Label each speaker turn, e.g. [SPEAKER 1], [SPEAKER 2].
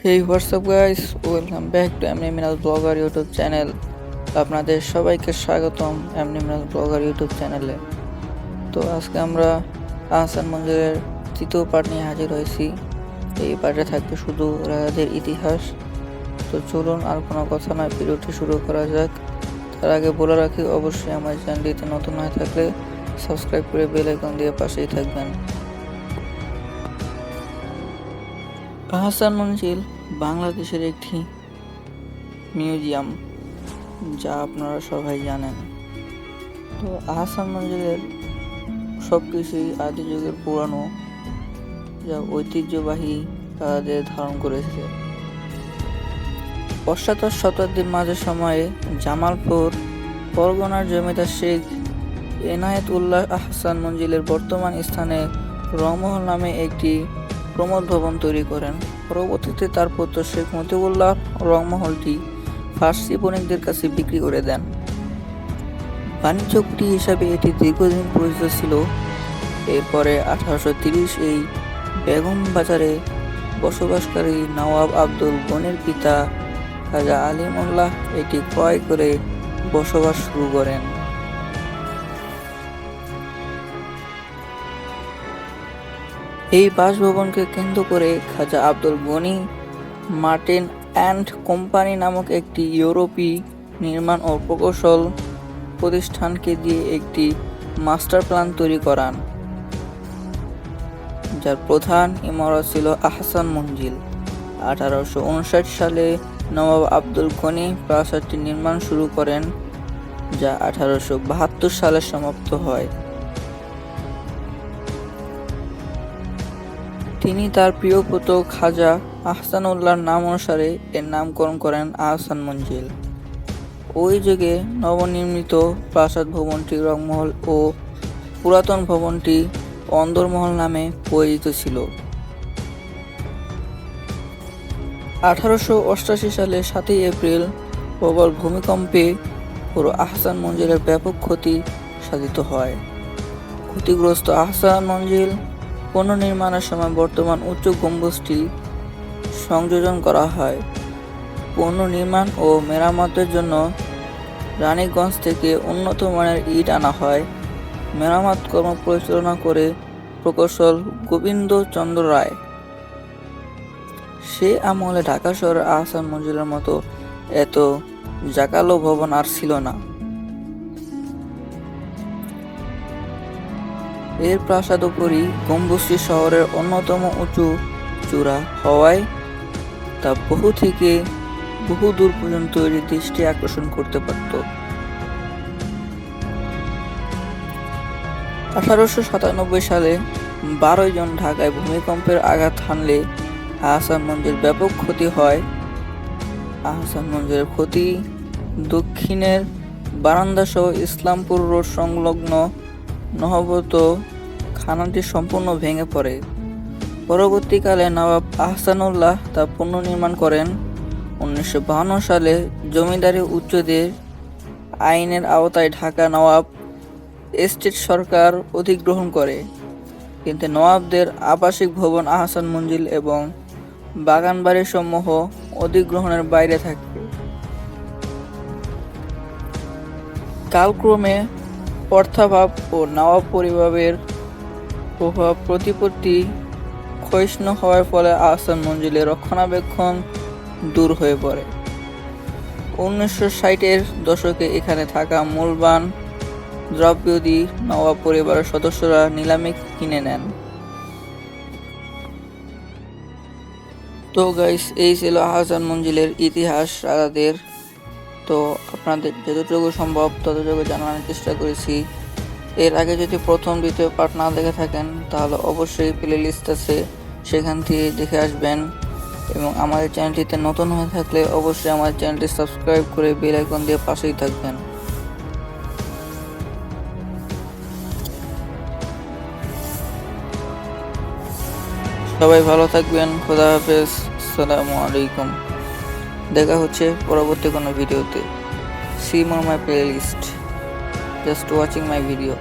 [SPEAKER 1] Hey WhatsApp guys, welcome back to এমনি মিনাজ blogger YouTube channel. আপনাদের সবাইকে স্বাগতম এমনি মিনাজ ব্লগার ইউটিউব চ্যানেলে। তো আজকে আমরা আহসান মঞ্জুরের তৃতীয় পার্ট নিয়ে হাজির হয়েছি। এই পার্টে থাকবে শুধু রাজাদের ইতিহাস। তো চলুন আর কোনো কথা নয়, ভিডিওটি শুরু করা যাক। তার আগে বলে রাখি, অবশ্যই আমার চ্যানেলটিতে নতুন হয়ে থাকলে সাবস্ক্রাইব করে বেল আইকন দিয়ে পাশেই থাকবেন। আহসান মঞ্জিল বাংলাদেশের একটি মিউজিয়াম, যা আপনারা সবাই জানেন। তো আহসান মঞ্জিলের সব কিছুই আদি যুগের পুরানো, যা ঐতিহ্যবাহী তাদের ধারণ করেছে। অষ্টাদশ শতাব্দীর মাঝে সময়ে জামালপুর পরগনার জমিদার শেখ এনায়েত উল্লাহ আহসান মঞ্জিলের বর্তমান স্থানে রংমহল নামে একটি প্রমোদ ভবন তৈরি করেন। পরবর্তীতে তার পুত্র শেখ মতিউল্লাহ রংমহলটি ফার্সি বণিকদের কাছে বিক্রি করে দেন। বাণিজ্য কুঠি হিসাবে এটি দীর্ঘদিন পরিচিত ছিল। এরপরে 1830 এই বেগম বাজারে বসবাসকারী নওয়াব আব্দুল গনির পিতা খাজা আলিমুল্লাহ এটি ক্রয় করে বসবাস শুরু করেন। এই বাসভবনকে কেন্দ্র করে Khaja Abdul Gani Martin and company নামক একটি ইউরোপী নির্মাণ ও প্রকৌশল প্রতিষ্ঠানকে দিয়ে একটি মাস্টার প্ল্যান তৈরি করান, যার প্রধান ইমারত ছিল আহসান মঞ্জিল। 1859 সালে নবাব আব্দুল গনি প্রাসাদটি নির্মাণ শুরু করেন, যা 1872 সালে সমাপ্ত হয়। তিনি তার প্রিয় পুত্র খাজা আহসানুল্লাহর নাম অনুসারে এর নামকরণ করেন আহসান মঞ্জিল। ওই যুগে নবনির্মিত প্রাসাদ ভবনটি রংমহল ও পুরাতন ভবনটি অন্দরমহল নামে পরিচিত ছিল। 1888 সালে 7 এপ্রিল প্রবল ভূমিকম্পে পুরো আহসান মঞ্জিলের ব্যাপক ক্ষতি সাধিত হয়। ক্ষতিগ্রস্ত আহসান মঞ্জিল পুনর্নির্মাণের সময় বর্তমান উচ্চ গম্বুজটি সংযোজন করা হয়। পুনর্নির্মাণ ও মেরামতের জন্য রানীগঞ্জ থেকে উন্নত মানের ইট আনা হয়। মেরামত কর্ম পরিচালনা করে প্রকৌশল গোবিন্দ চন্দ্র রায়। সে আমলে ঢাকা শহরের আহসান মঞ্জিলের মতো এত জাঁকালো ভবন আর ছিল না। এর প্রাসাদোপরি গম্বুজটি শহরের অন্যতম উঁচু চূড়া হওয়ায় তা বহু থেকে বহু দূর পর্যন্ত দৃষ্টি আকর্ষণ করতে পারত। 1897 সালে 12 জন ঢাকায় ভূমিকম্পের আঘাত হানলে আহসান মঞ্জিল ব্যাপক ক্ষতি হয়। আহসান মঞ্জিলের ক্ষতি দক্ষিণের বারান্দা সহ ইসলামপুর রোড সংলগ্ন নহবত খানাটি সম্পূর্ণ ভেঙে পড়ে। পরবর্তীকালে নবাব আহসানুল্লাহ তা পুনর্নির্মাণ করেন। 1952 সালে জমিদারি উচ্চদের আইনের আওতায় ঢাকা নওয়াব এস্টেট সরকার অধিগ্রহণ করে, কিন্তু নওয়াবদের আবাসিক ভবন আহসান মঞ্জিল এবং বাগানবাড়ি সমূহ অধিগ্রহণের বাইরে থাকে। কালক্রমে অর্থাভাব ও নওয়াব পরিবারের প্রভাব প্রতিপত্তি ক্ষয়িষ্ণু হওয়ার ফলে আহসান মঞ্জিলের রক্ষণাবেক্ষণ দূর হয়ে পড়ে। 1960-এর দশকে এখানে থাকা মূল্যবান দ্রব্যাদি নওয়াব পরিবারের সদস্যরা নিলামে কিনে নেন। তো গাইস, এই ছিল আহসান মঞ্জিলের ইতিহাস রাজাদের। তো আপনাদের যতটুকু সম্ভব ততটুকু জানানোর চেষ্টা করেছি। এর আগে যদি প্রথম দ্বিতীয় পার্ট না দেখে থাকেন তাহলে অবশ্যই প্লে লিস্ট আছে, সেখান থেকে দেখে আসবেন। এবং আমাদের চ্যানেলটিতে নতুন হয়ে থাকলে অবশ্যই আমার চ্যানেলটি সাবস্ক্রাইব করে বেল আইকন দিয়ে পাশেই থাকবেন। সবাই ভালো থাকবেন। খোদা হাফেজ। আসসালামু আলাইকুম। দেখা হচ্ছে পরবর্তী কোনো ভিডিওতে। See more my playlist. Just watching my video.